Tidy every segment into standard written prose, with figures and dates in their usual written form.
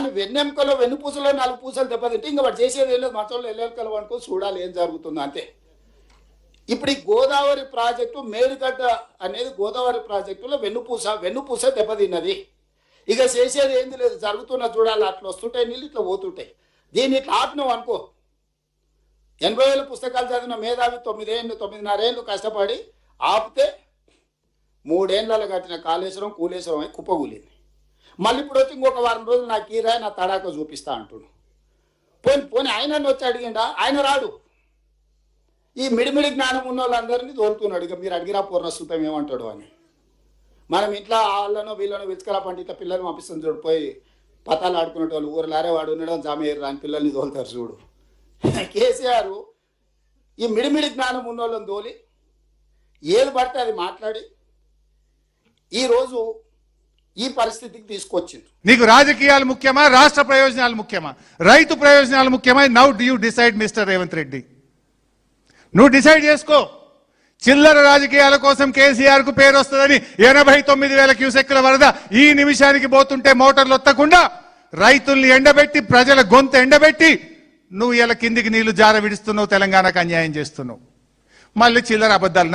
దాన్ని వెన్నెముకలో వెన్నుపూసలో 4 పూసలు దెబ్బతింటే ఇంకా వాడు చేసేది ఏం లేదు, మంచంలో ఎల్లెలకలు అనుకో చూడాలి ఏం జరుగుతుందో అంతే. ఇప్పుడు ఈ గోదావరి ప్రాజెక్టు మేడిగడ్డ అనేది గోదావరి ప్రాజెక్టులో వెన్నుపూస దెబ్బతిన్నది. ఇక చేసేది ఏంది లేదు, జరుగుతున్న చూడాలి. అట్లా వస్తుంటాయి నీళ్ళు, ఇట్లా పోతుంటాయి. దీన్ని ఇట్లా ఆపినావు అనుకో, 80,000 పుస్తకాలు చదివిన మేధావి 9.5 ఏళ్ళు కష్టపడి ఆపితే 3 ఏళ్ళలో కట్టిన కాళేశ్వరం కూలేశ్వరం అయి కుప్పగూలింది. మళ్ళీ ఇప్పుడు వచ్చి ఇంకొక వారం రోజులు నాకు కీరా నా తడాక చూపిస్తా అంటుడు. పోని ఆయన వచ్చి అడిగిండా, ఆయన రాడు. ఈ మిడిమిడి జ్ఞానం ఉన్న వాళ్ళందరినీ తోలుతున్నాడు. ఇక మీరు అడిగిరా పూర్ణసూతం ఏమంటాడు అని. మనం ఇంట్లో వాళ్ళనో వీళ్ళనో విచ్చుకలా పండి ఇట్లా పిల్లల్ని పంపిస్తుంది చూడు, పోయి పతాలు ఆడుకునే వాళ్ళు ఊరలారే వాడు ఉండడం జామేరు అని పిల్లల్ని తోలుతారు చూడు. కేసీఆర్ ఈ మిడిమిడి జ్ఞానం ఉన్న వాళ్ళని తోలి ఏది పడితే అది మాట్లాడి ఈరోజు ఈ పరిస్థితికి తీసుకొచ్చింది. నీకు రాజకీయాలు ముఖ్యమా, రాష్ట్ర ప్రయోజనాలు ముఖ్యమా, రైతు ప్రయోజనాలు ముఖ్యమా? Now do you decide mister Revanth Reddy. నువ్వు డిసైడ్ చేసుకో. చిల్లర రాజకీయాల కోసం కేసీఆర్ కు పేరు వస్తుందని 89,000 క్యూసెక్కుల వరద ఈ నిమిషానికి పోతుంటే మోటార్లు ఒత్తకుండా రైతుల్ని ఎండబెట్టి ప్రజల గొంతు ఎండబెట్టి నువ్వు ఇలా కిందికి నీళ్లు జార విడుస్తున్నావు, తెలంగాణకు అన్యాయం చేస్తున్నావు. మళ్ళీ చిల్లర అబద్ధాలు.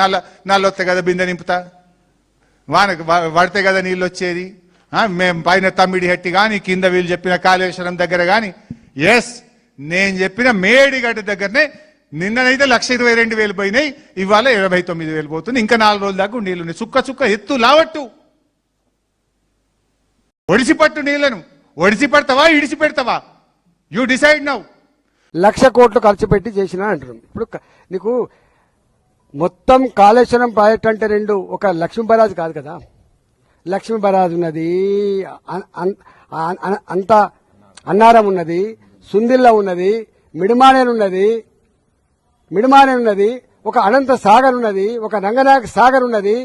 నల్లొత్తే కదా బిందె నింపుతా, వానకు పడితే కదా నీళ్ళు వచ్చేది. మేము పైన తమ్మిడి హెట్టి కానీ కింద వీళ్ళు చెప్పిన కాళేశ్వరం దగ్గర కానీ, ఎస్ నేను చెప్పిన మేడిగడ్డ దగ్గరనే నిన్ననైతే 1,22,000 పోయినాయి, ఇవాళ 79,000 పోతుంది. ఇంకా 4 రోజుల దాకా నీళ్లు చుక్క చుక్క ఎత్తు లావట్టు. ఒడిసిపట్టు నీళ్లను. ఒడిసిపడతావా ఇడిసిపెడతావా? You decide now. 1,00,000 కోట్లు ఖర్చు పెట్టి చేసిన అంటున్నాం. ఇప్పుడు నీకు మొత్తం కాళేశ్వరం ప్రాజెక్ట్ అంటే ఒక లక్ష్మీ బరాజ్ కాదు కదా. లక్ష్మీ బరాజ్ ఉన్నది, అంత అన్నారం ఉన్నది, సుందిల్ల ఉన్నది, మిడిమానేరు ఉన్నది, ఒక అనంత సాగర్ ఉన్నది, ఒక రంగనాయక సాగర్ ఉన్నది,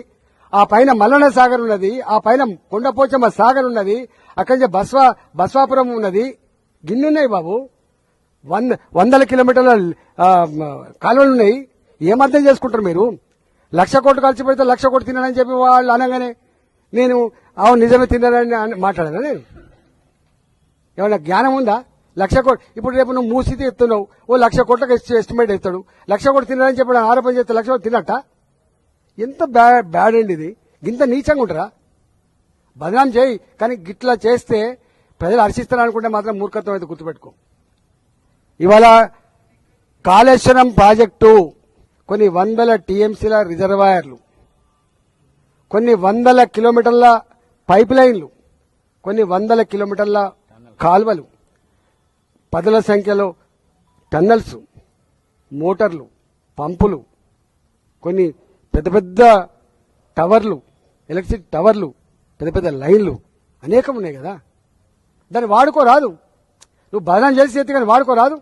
ఆ పైన మల్లన్న సాగర్ ఉన్నది, ఆ పైన కొండపోచమ్మ సాగర్ ఉన్నది, అక్కడి నుంచి బస్వాపురం ఉన్నది. గిన్నున్నాయి బాబు, 100 కిలోమీటర్ల కాలువలు ఉన్నాయి. ఏమర్థం చేసుకుంటారు మీరు? 1,00,000 కోట్లు ఖర్చు పెడితే 1,00,000 కోట్లు తిన్నానని చెప్పి వాళ్ళు అనగానే నేను అవును నిజమే తిన్నానని మాట్లాడాను. నేను ఏమన్నా జ్ఞానం ఉందా? 1,00,000 కోట్లు ఇప్పుడు రేపు నువ్వు మూసితే ఎత్తున్నావు, ఓ 1,00,000 కోట్లకు ఎస్టిమేట్ ఇస్తాడు. 1,00,000 కోట్లు తిన్నానని చెప్పి ఆరోపణ చేస్తే 1,00,000 కోట్లు తిన్నట్ట? ఎంత బ్యాడ్ అండి ఇది. ఇంత నీచంగా ఉంటారా? బదనాం చేయి, కానీ గిట్లా చేస్తే ప్రజలు హర్షిస్తారనుకుంటే మాత్రం మూర్ఖత్వం అయితే గుర్తుపెట్టుకో. ఇవాళ కాళేశ్వరం ప్రాజెక్టు కొన్ని 100 టీఎంసీల రిజర్వాయర్లు, కొన్ని 100 కిలోమీటర్ల పైప్ లైన్లు, కొన్ని 100 కిలోమీటర్ల కాల్వలు, 10ల సంఖ్యలో టన్నల్స్, మోటార్లు, పంపులు, కొన్ని పెద్ద పెద్ద టవర్లు, ఎలక్ట్రిసిటీ టవర్లు, పెద్ద పెద్ద లైన్లు అనేకం ఉన్నాయి కదా. దాన్ని వాడుకోరాదు. నువ్వు బదనాం చేసి కానీ వాడుకోరాదు.